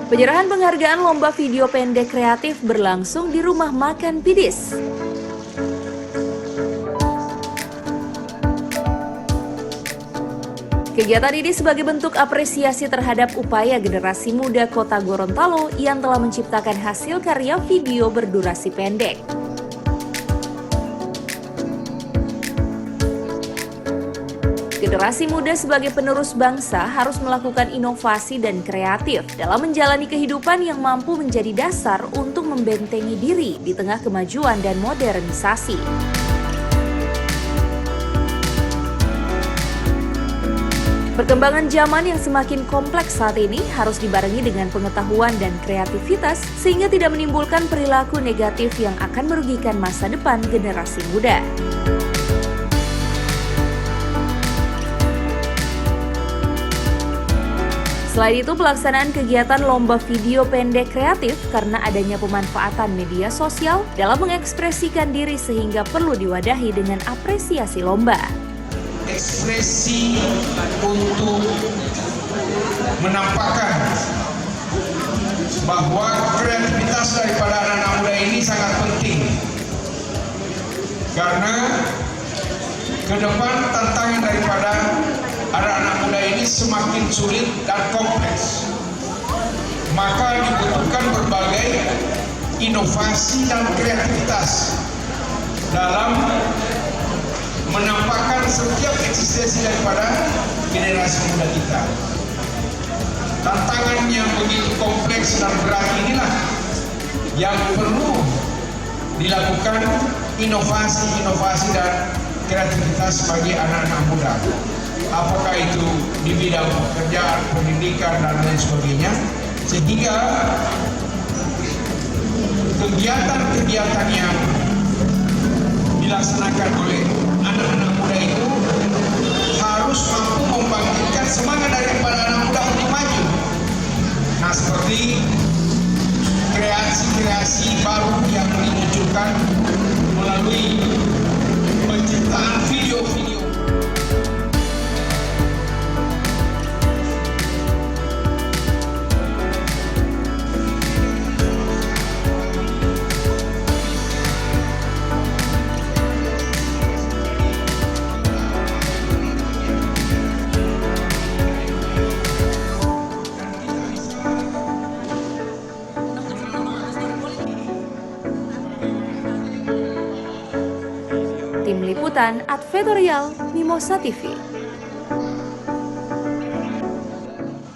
Penyerahan penghargaan lomba video pendek kreatif berlangsung di Rumah Makan Pidis. Kegiatan ini sebagai bentuk apresiasi terhadap upaya generasi muda Kota Gorontalo yang telah menciptakan hasil karya video berdurasi pendek. Generasi muda sebagai penerus bangsa harus melakukan inovasi dan kreatif dalam menjalani kehidupan yang mampu menjadi dasar untuk membentengi diri di tengah kemajuan dan modernisasi. Perkembangan zaman yang semakin kompleks saat ini harus dibarengi dengan pengetahuan dan kreativitas sehingga tidak menimbulkan perilaku negatif yang akan merugikan masa depan generasi muda. Selain itu, pelaksanaan kegiatan lomba video pendek kreatif karena adanya pemanfaatan media sosial dalam mengekspresikan diri sehingga perlu diwadahi dengan apresiasi lomba. Ekspresi untuk menampakkan bahwa kreativitas daripada anak-anak muda ini sangat penting. Karena ke depan tantangan daripada anak-anak muda ini semakin sulit dan kompleks. Maka dibutuhkan berbagai inovasi dan kreativitas dalam menampakkan setiap eksistensi daripada generasi muda kita. Tantangan yang begitu kompleks dan berat inilah yang perlu dilakukan inovasi-inovasi dan kreativitas bagi anak-anak muda. Apakah itu di bidang pekerjaan, pendidikan, dan lain sebagainya, sehingga kegiatan-kegiatan yang dilaksanakan oleh anak-anak muda itu harus mampu membangkitkan semangat daripada anak muda untuk maju. Nah, seperti kreasi-kreasi baru yang dimunculkan melalui penciptaan video-video. Tim Liputan Advertorial Mimosa TV.